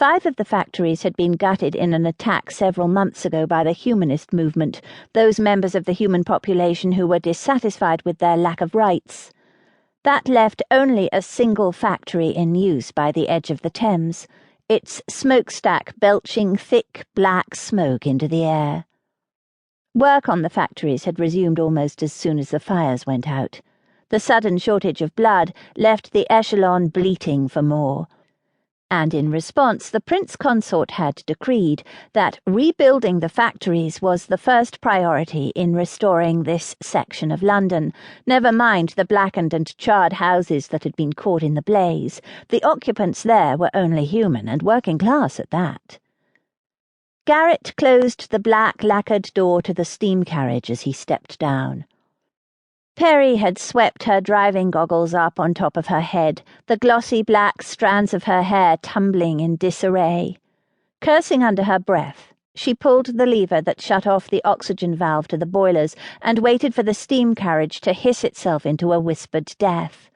5 of the factories had been gutted in an attack several months ago by the humanist movement, those members of the human population who were dissatisfied with their lack of rights. That left only a single factory in use by the edge of the Thames, its smokestack belching thick black smoke into the air. Work on the factories had resumed almost as soon as the fires went out. The sudden shortage of blood left the echelon bleating for more. And in response, the Prince Consort had decreed that rebuilding the factories was the first priority in restoring this section of London. Never mind the blackened and charred houses that had been caught in the blaze. The occupants there were only human and working class at that. Garrett closed the black lacquered door to the steam carriage as he stepped down. Perry had swept her driving goggles up on top of her head, the glossy black strands of her hair tumbling in disarray. Cursing under her breath, she pulled the lever that shut off the oxygen valve to the boilers and waited for the steam carriage to hiss itself into a whispered death.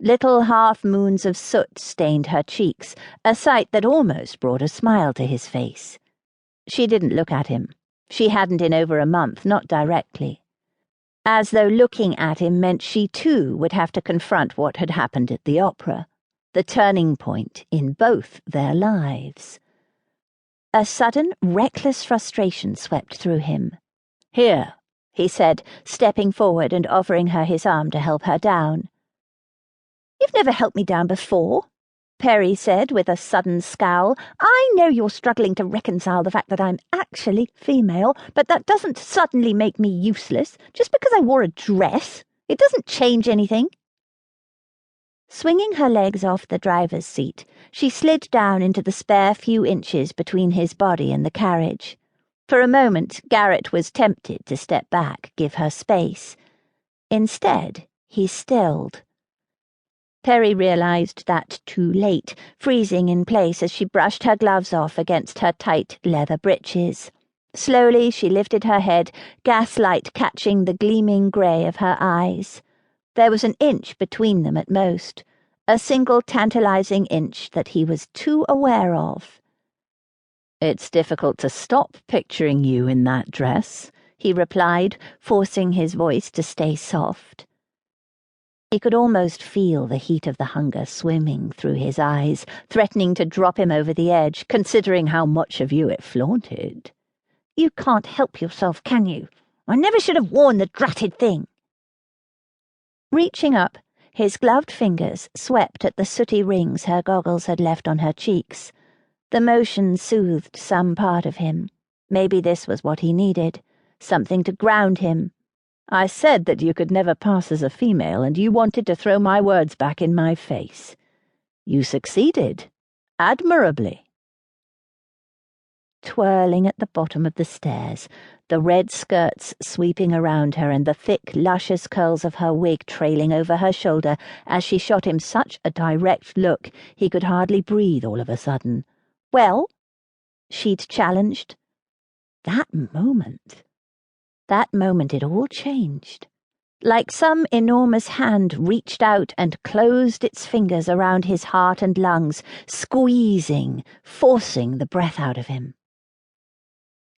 Little half-moons of soot stained her cheeks, a sight that almost brought a smile to his face. She didn't look at him. She hadn't in over a month, not directly. As though looking at him meant she too would have to confront what had happened at the opera, the turning point in both their lives. A sudden, reckless frustration swept through him. "Here," he said, stepping forward and offering her his arm to help her down. "You've never helped me down before," Perry said with a sudden scowl. "I know you're struggling to reconcile the fact that I'm actually female, but that doesn't suddenly make me useless. Just because I wore a dress, it doesn't change anything." Swinging her legs off the driver's seat, she slid down into the spare few inches between his body and the carriage. For a moment, Garrett was tempted to step back, give her space. Instead, he stilled. Perry realized that too late, freezing in place as she brushed her gloves off against her tight leather breeches. Slowly she lifted her head, gaslight catching the gleaming grey of her eyes. There was an inch between them at most, a single tantalizing inch that he was too aware of. "It's difficult to stop picturing you in that dress," he replied, forcing his voice to stay soft. He could almost feel the heat of the hunger swimming through his eyes, threatening to drop him over the edge, considering how much of you it flaunted. "You can't help yourself, can you? I never should have worn the dratted thing." Reaching up, his gloved fingers swept at the sooty rings her goggles had left on her cheeks. The motion soothed some part of him. Maybe this was what he needed, something to ground him. "I said that you could never pass as a female, and you wanted to throw my words back in my face. You succeeded. Admirably." Twirling at the bottom of the stairs, the red skirts sweeping around her and the thick, luscious curls of her wig trailing over her shoulder as she shot him such a direct look he could hardly breathe all of a sudden. "Well?" she'd challenged. That moment it all changed. Like some enormous hand reached out and closed its fingers around his heart and lungs, squeezing, forcing the breath out of him.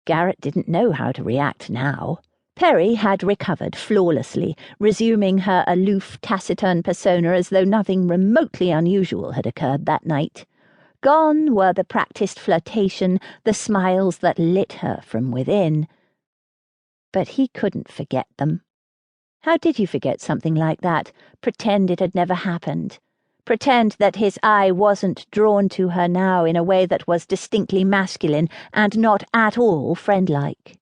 Garrett didn't know how to react now. Perry had recovered flawlessly, resuming her aloof, taciturn persona as though nothing remotely unusual had occurred that night. Gone were the practiced flirtation, the smiles that lit her from within. But he couldn't forget them. How did you forget something like that? Pretend it had never happened. Pretend that his eye wasn't drawn to her now in a way that was distinctly masculine and not at all friendlike.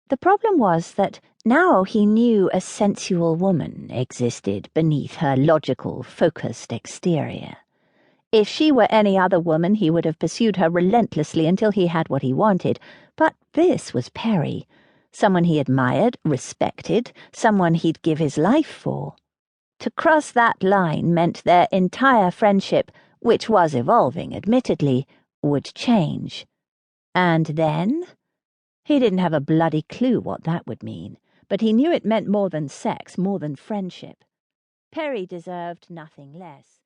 The problem was that now he knew a sensual woman existed beneath her logical, focused exterior. If she were any other woman, he would have pursued her relentlessly until he had what he wanted. But this was Perry, someone he admired, respected, someone he'd give his life for. To cross that line meant their entire friendship, which was evolving, admittedly, would change. And then? He didn't have a bloody clue what that would mean, but he knew it meant more than sex, more than friendship. Perry deserved nothing less.